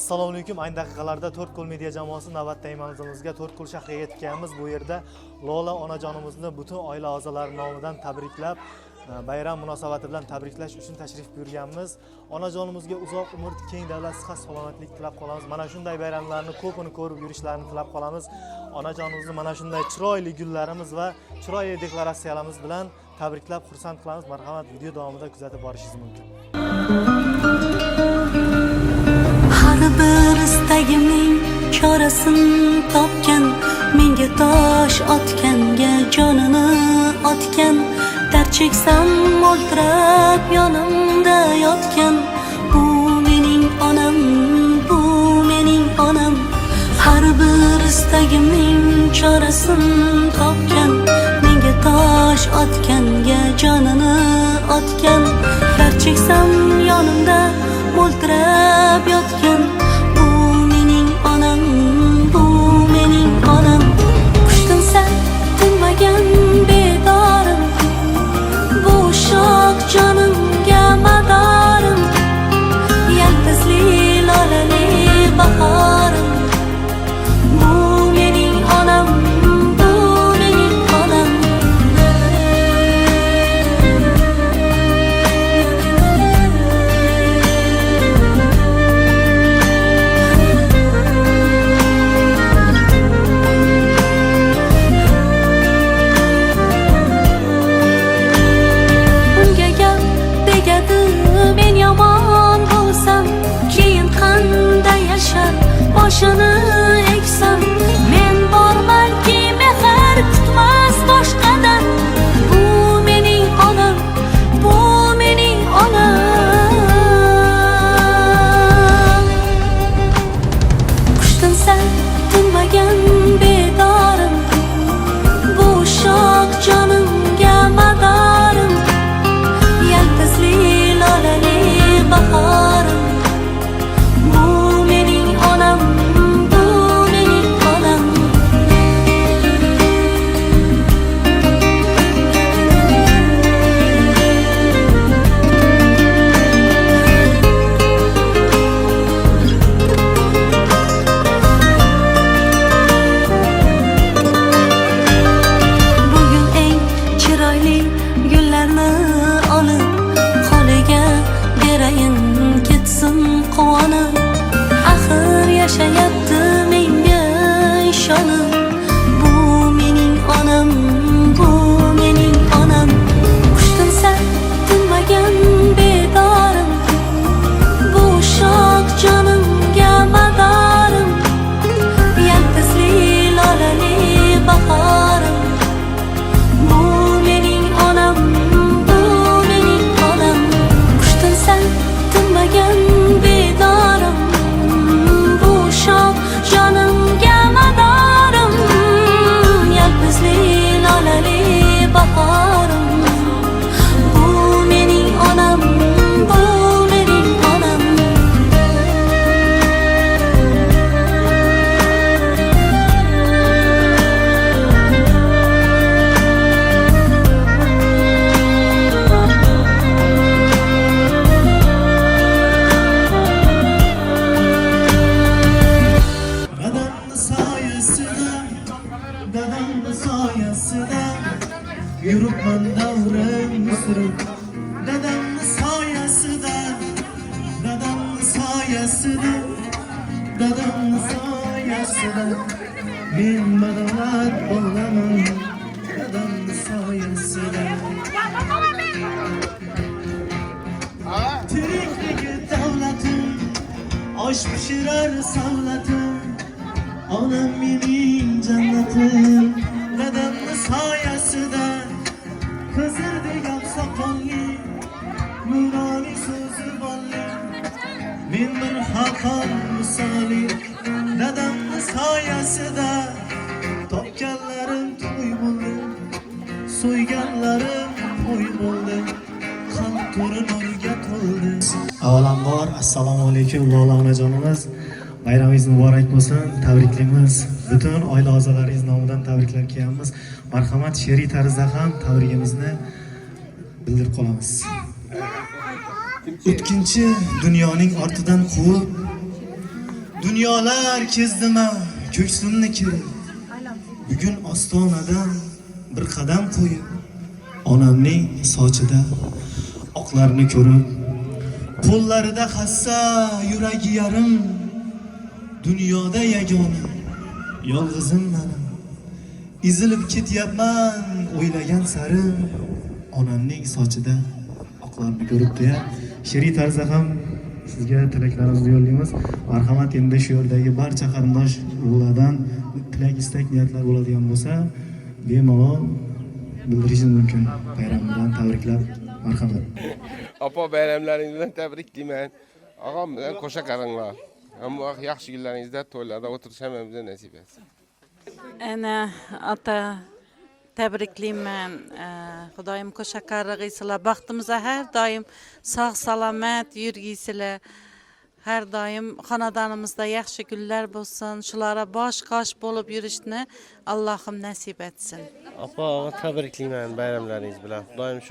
Assalomu alaykum. Ayni daqiqalarda To'rtko'l media jamoasi navbatdagi manzilimizga To'rtko'l shahriga yetib kelganmiz. Bu yerda Lola onajonimizni butun oila a'zolari nomidan tabriklab, bayram munosabati bilan tabriklash uchun tashrif buyurganmiz. Onajonimizga uzoq umr, keng davlat, sihat, salomatlik tilab qolamiz. Mana shunday bayramlarni ko'pini ko'rib yurishlarini tilab qolamiz. Onajonimizni mana shunday chiroyli gullarimiz va chiroyli deklaratsiyalarimiz bilan tabriklab, xursand qilamiz. Marhamat, video davomida kuzatib borishingiz mumkin. Har bir istagimning chorasini topgan, menga tosh otganga jonini otgan, dard cheksam o'ltirib yonimda yotgan, bu mening onam, bu mening onam. Har bir istagimning chorasini topgan, menga tosh otganga jonini otgan, dard cheksam yonimda o'ltirib yotgan, bu mening onam, bu mening onam. Qushtinsa tinmagan bedorim, bu shoh jonimga madorim, yaltizli lolali bahorim, bu mening onam, bu mening onam. Men yomon bo'lsam, keyin qanday yashar boshini eksam, men bormanki mehr kutmas boshqadan, bu mening onam, bu mening onam. Qushtinsa tinmagan bedorim, bu shoh jonimga madorim, yaltizli lolali bahorim, bu mening onam, bu mening onam. Bugun eng chiroyli gullarni olib, qo'liga berayin ketsin quvonib, axir yashayapti menga ishonib, bu mening onam, bu mening onam. Qushtinsa tinmagan bedorim, bu shoh jonimga madorim, yaltizli lolali bahorim, bu mening onam, bu mening onam. Qushtinsa tinmagan bedorim, bu shoh jonimga madorim, yaltizli lolali bahorim, bu mening onam, bu mening onam. Dadamni soyasida yuribman davrim surib, dadamni soyasida, dadamni soyasida, dadamni soyasida men badavlat bo'laman, dadamni soyasida. Tirikligi davlatim, osh pishirar savlatim, onam mening jannatim, dadamni soyasida, Xizrdek oqsoqolli, nuroniy so'zi bolli, men bir xaqon misoli, dadamni soyasida, topganlarim to'y bo'ldi, so'yganlarim to'y bo'ldi, qon to'ri nurga to'ldi. Avvalambor assalomu alaykum Lola onajonimiz. Bayramingiz muborak bo'lsin. Tabriklaymiz. Butun oila a'zolaringiz nomidan tabriklab kelamiz. Marhamat, she'riy tarzda ham tabrigimizni bildirib qolamiz. O'tkinchi dunyoning ortidan quvib, Dünyalar kezdima ko'ksimni kirib bugun ostonadan bir qadam qo'yib onamning sochida oqlarni ko'rib qo'llarida hassa yuragi yarim dunyoda yagona yolg'izim menim ezilib ketyapman o'ylagan sari onamning sochida oqlarni ko'rib deya she'riy tarzda ham sizga tilaklarimizni yo'llaymiz. Marhamat, endi shu yerdagi barcha qarindosh urug'lardan tilak, istak, niyatlar bo'ladigan bo'lsa, bemalol bildirishingiz mumkin. Bayram bilan tabriklab, marhamat. Apa bayramlaringiz bilan tabriklayman. Og'am bilan qo'sha qaringlar. Hamma yaxshi kunlaringizda to'ylarda o'tirish hammamizga nasib etsin. Ana ata təbrikliyəm. Xudayım qoşaqarlığıyla baxtımıza hər daim sağ salamat yürgüsülə hər daim xanadanımızda yaxşı günlər olsun. Şulara baş qaş olub yürüşünü Allahım nəsib etsin. Apa təbrikliyəm bayramlarınız bilan. Xudayım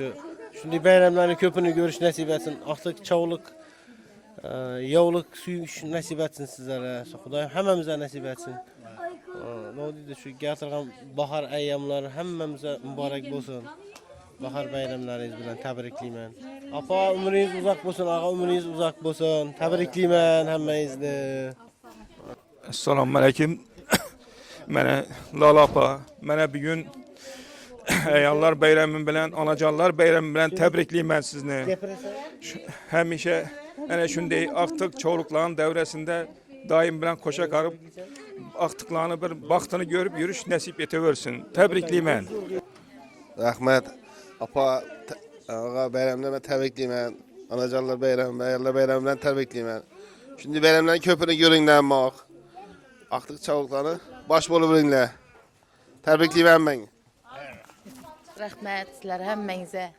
şunday bayramların köpünü görüş nəsib etsin. Artıq çavluq yavluq suyu nəsib etsin sizlərə. Xudayım həmmamıza nəsib etsin. Ne dedi şu getirgan bahar ayyamları hemmemize mübarek olsun. Bahar bayramlarınız bilen tebrikliyim. Apa ömrünüz uzak olsun, ağa ömrünüz uzak olsun. Tebrikliyim hemmenizni. Assalamu alaikum. Mene Lala apa, mene bir gün ayallar bayramı bilen, anacanlar bayramı bilen tebrikliyim ben sizni. Hemişe yani şimdi artık çoğulukların devresinde daim bilen koşa karıp aktıklarını bir baktığını görüp yürüyüş nasip eteversin. Tebrikliyim ben. Rahmet. Apa ağa bayramlarına tebrikliyim. Anacanlar bayramı, ayallar bayramından tebrikliyim. Şimdi bayramların köpünü görünler maq. Aktık çavuklarını baş bolu bilinler. Tebrikliyim ben. Rahmet sizler hemmenize.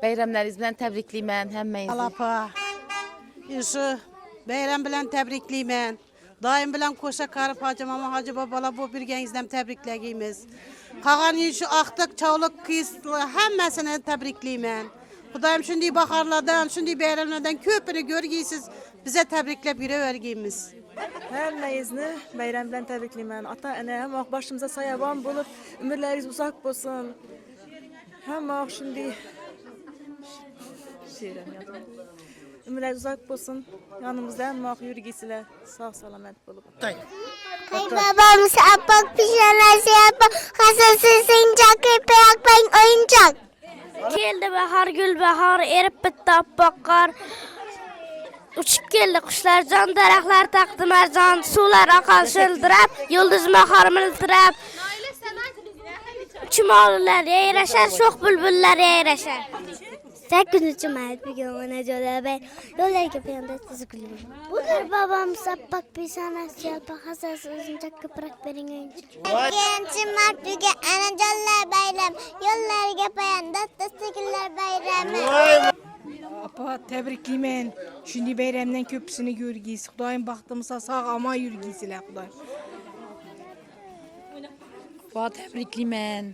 Bayramlarınız bilen tebrikliyim hemmenize. Alapa. Yusuf, bayram bilen tebrikliyim. Daim bilen koşa karıp hacı mama hacı babala bu bir genizden tebrikleyimiz. Kagan şu aktık çavluk kıyıslı hemmesini tebrikliyim. Kudayım şimdi bakarlardan, şimdi bayramlardan köpünü görgüsüz bize tebriklep yürü vergimiz. Hemmeyizni bayram bilen tebrikliyim. Ata ana hem başımıza sayaban bulup ömürleriniz uzak olsun. Hem şimdi ömürleriniz uzak olsun. Yanımızda hem yürügisiyle sağ salamet bulup. Babam sapak pişirmesi yapar. Hasası sincak ipeyak ben oyuncak. Geldi bahar gül bahar erip bitti abbaqar. Uçup geldi kuşlar can daraklar taktı mercan. Sular akal şıldırap yıldız mahar mıltırap. Çumalılar yayraşar çok bülbüller yayraşar. 8. Mart bir gün ona joda ben yollar yapıyanda sizi gülüyorum. Budur babam sapak pişirmesi yapar. Hasası sincak kıprak berin oyuncak. 2. Mart bir gün ana jollar bayram. Yollar yapıyanda sizi bayramı. Apa tebrikliyim. Şimdi bayramdan köpüsünü görgüsü. Kudayım baktığımızda sağ ama yürgüsüyle Kuday. Va təbrikliyəm.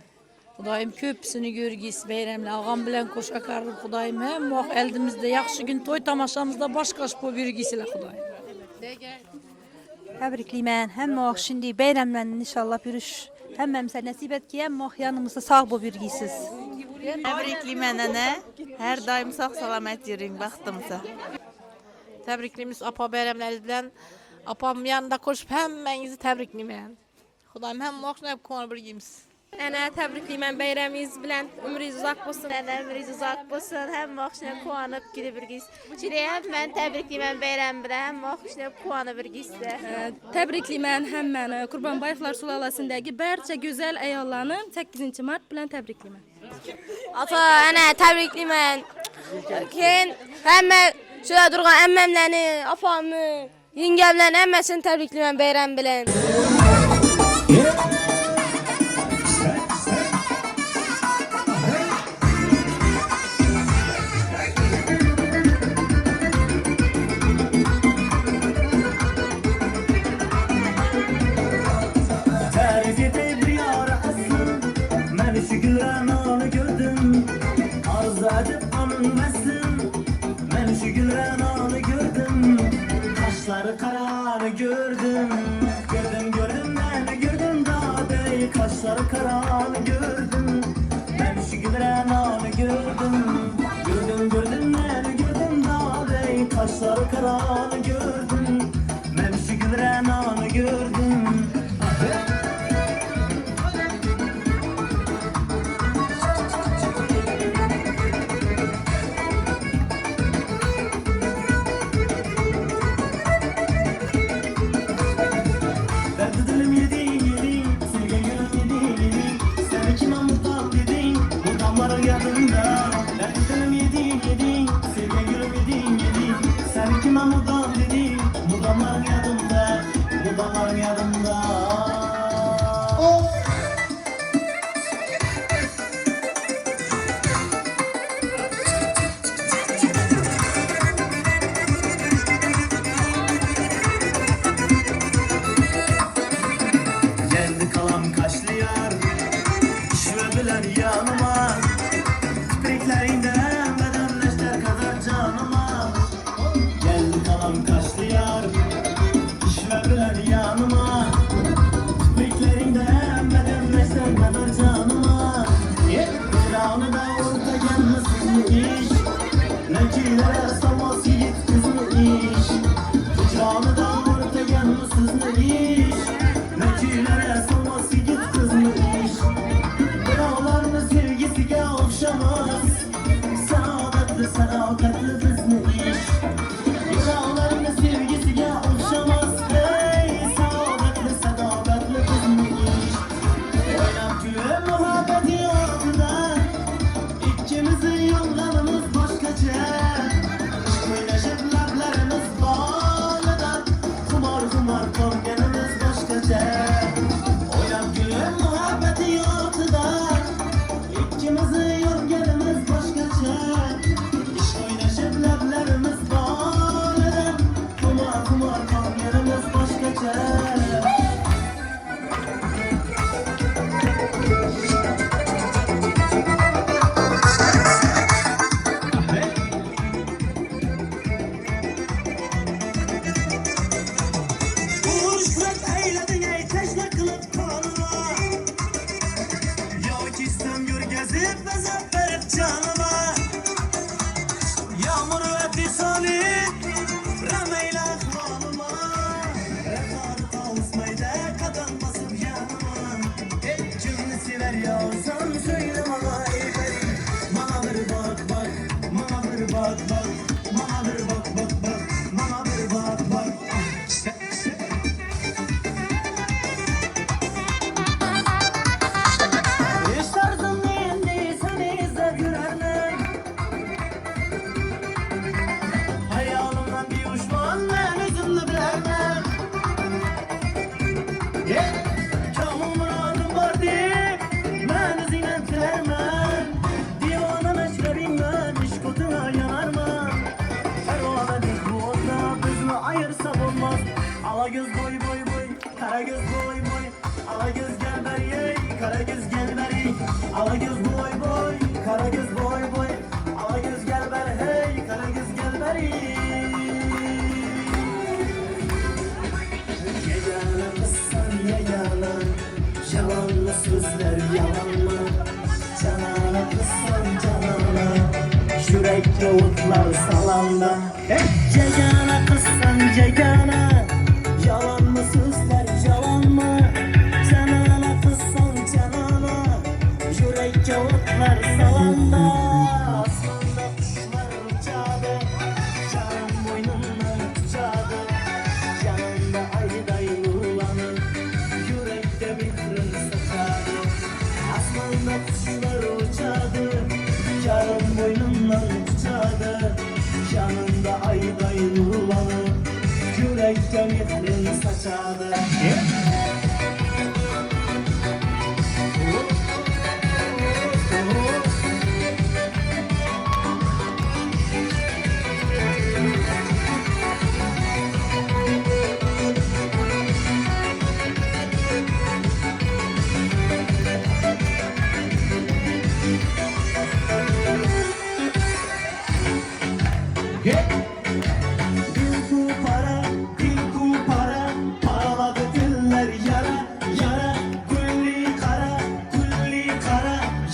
Xudayım köpüsünü görgüsü bayramla ağam bilen koşa karlı Xudayım hem vaxt eldimizde yaxşı gün toy tamaşamızda baş qaş bu yürgüsüyle Xudayım. Tebrikliyim. Hem vaxt şimdi bayramla inşallah yürüş. Hemmemize nasip et ki hem vaxt yanımızda sağ bu yürgüsüz. Tebrikliyim anne. Her daim sağ salamet yürüyün baktığımıza. Təbrikliyimiz apa bayramlarınız bilen apam yanında koşup hemmenizi təbrikliyəm. Xudayım hem vaxt hep konu birgimiz. Ana təbrikliyəm bayramınız bilen ömrünüz uzak olsun. Ömrünüz uzak olsun. Hem vaxtına kuanıp gidebiliriz. Çireyem ben tebrikliyim bayram bilen. Hem vaxtına kuanıp birgisiz. Təbrikliyəm həmməni Qurban Bayevlər sülaləsindəki bərçə gözəl əyallarını 8. Mart bilen təbrikliyəm. Ata ana təbrikliyəm. Ken həmmə şöyle durğan əmməmləri, apamı, yengemlərini həmməsini təbrikliyəm bayram bilen. Ben şu gülen anı gördüm. Kaşları kararı gördüm. karanı gördüm Ben şu gülren anı gördüm Derdi dilim yedi Sevgen gülüm yedi Seni kime muhtar dedin Bu damların yanında Derdi dilim yedi Sevgen gülüm yedi Seni kime muhtar dedin Bu damların yanında Bu damların yanında Geldi kalan kaşlı yar Düşmebilen yanıma Kipriklerinden bedenleşler kadar canıma Geldi kalan kaşlı yar Düşmebilen yanıma Kipriklerinden bedenleşler kadar canıma Bir anı da orta gelmesin iş Nekilere savas yiğit kızını iş Bir anı da orta gelmesin iş Nekilere savas yiğit kızını iş Dağlarını sevgisiga okşamaz Saadetli sadakatli bizni iş Dağlarını sevgisiga okşamaz Ey saadetli sadakatli bizni iş Oynab güle muhabbeti ortada İkimizin yollarımız başkaca Oynaşıp lablarımız bağladan Kumar kumar korganımız başkaca Oynab güle muhabbeti ortada İkimizin yollarımız başkaca Oynaşıp lablarımız bağladan Kumar kumar korganımız başkaca Uğuşluk eyledin ey teşne kılıp kanıma Yok istem gör gezip bezip verip canıma Yağmur ve disani Remeyle ahvalıma Rekarı tavusmayda kadın basıp yanıma Cümle sever yağsan söyle bana ey benim Bana bir bak bak Bana bir bak bak Bana bir bak bak bak Bana bir bak bak İş tarzım neyindi seni izler yürerdim Hayalımdan bir uçman ben üzümlü bilemem Kamul muradım var diye ben üzülen tilermem Divanı meşrebim ben iş kutuna yanarmam Her o amedik bu olsa bizle ayırsak olmaz Ala göz boy boy boy Kara göz boy boy Ala göz gel beri Kara göz gel beri Ala göz boy boy Kara göz boy boy Ala göz gel beri hey Kara göz gel beri Yegane mısın yegane Yalanlı sözler yalan mı Canana kızsan canana Yürekli otlar salanda Yegane kızsan yegane Yalan mı sözler yalan mı Canana kızsan canana Yürekli otlar salanda Aslında kuşlar uçadı Canım boynundan uçadı Yanında ayday nurlanır Yürekte bir kırın saçadı Aslında kuşlar uçadı Canım boynundan uçadı Yanında ayday nurlanır Yürekte bir kırın saçadı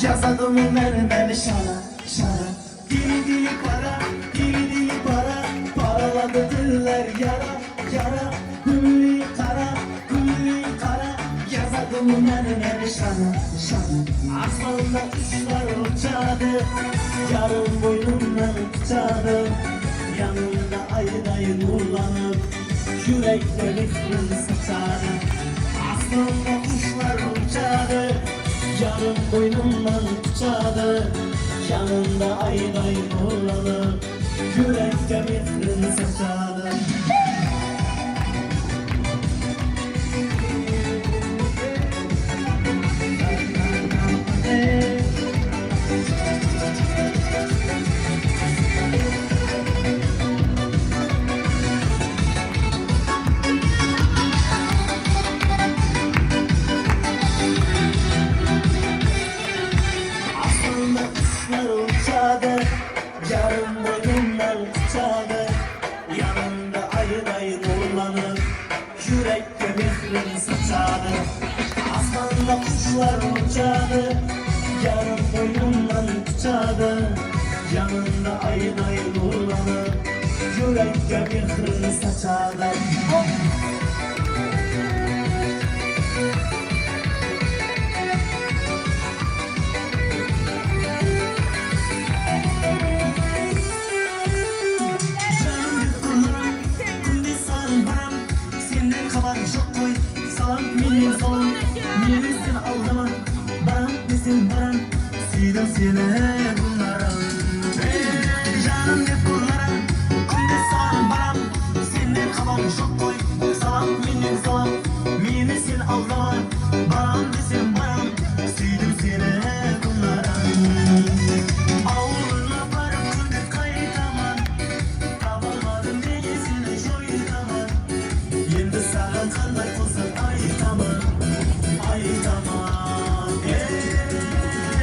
Yazadım vermeli şara şara Dili dili para, dili dili para Paraladı meni şanı Aslında kuşlar uçadı Yarın boynumdan tutadı Yanımda ayın nurlanıp Yürekte mihrin saçadı Aslında kuşlar uçadı Yarın boynumdan tutadı Yanımda ayın nurlanıp Yürekte mihrin saçadı Yarın boynumdan tutadı Yanımda ayın nurlanıp Yürekte mihrin saçadı Aslında kuşlar uçadı Yarın boynumdan tutadı Yanımda ayın nurlanıp Yürekte mihrin saçadı Menisin aldama Baran desin baran Suydan seni bunlara Canım hep bunlara Kunde sağın baran Senden kalan çok koy Salam menin salam Menisin aldama Baran desin baran Suydan seni bunlara Ağuluna varıp kunde kayıtaman Tabalmadım dengesini joyutaman Yendi sağın kanday olsa ayıtaman Ay tamam,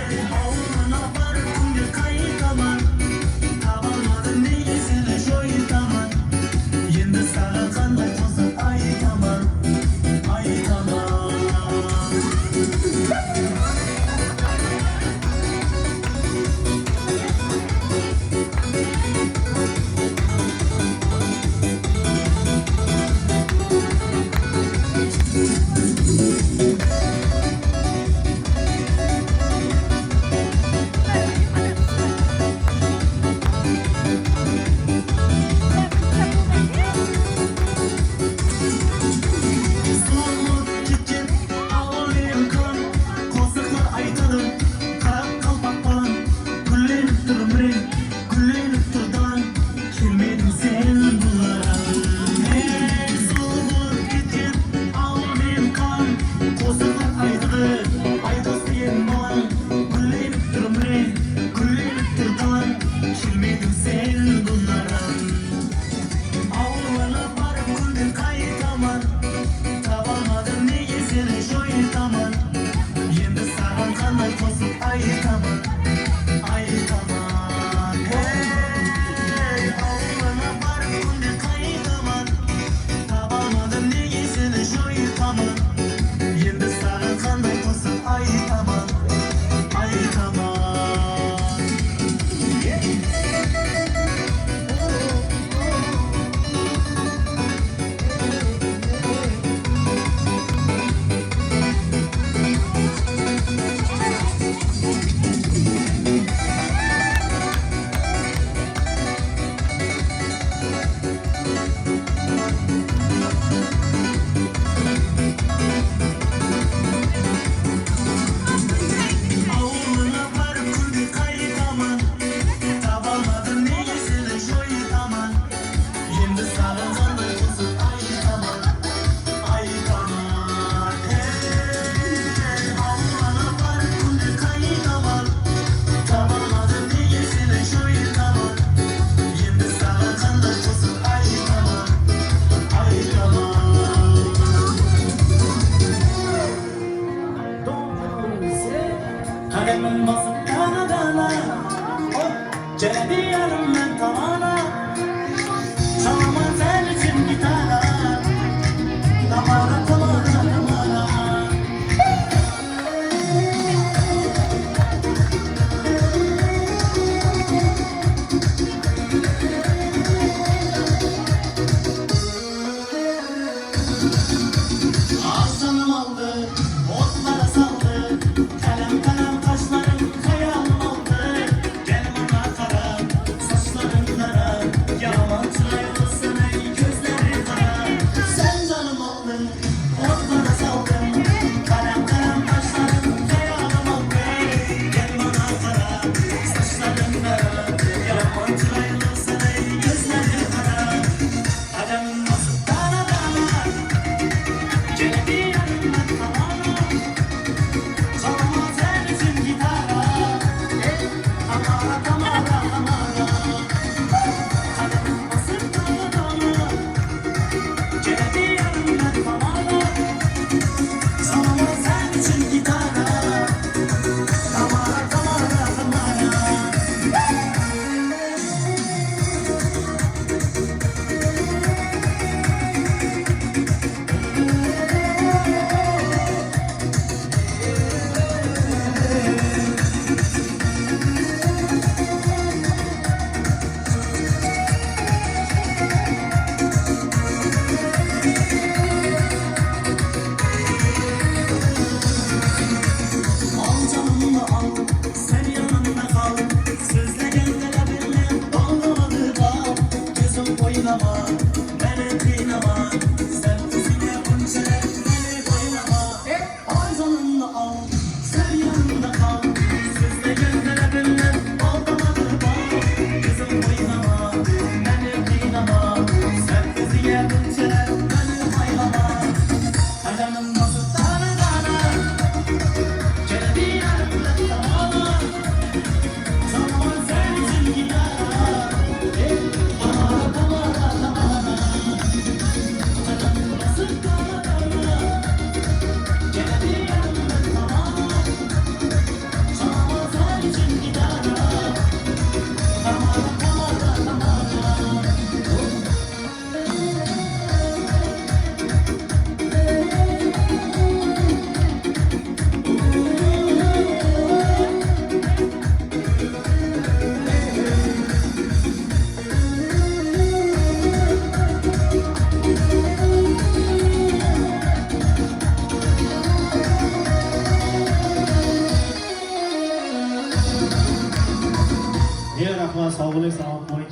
ağlına var kunde kayıtaman Tabalmadın neyesine joyutaman Yendi sana kanday olsun ay tamam, ay tamam Kademin basıp kanadana Celedi yarımdan tavana Çalamam sen için gitara Damara tamara damara Aslanım aldı, ot hamma sog' bo'ling, salomat bo'ling.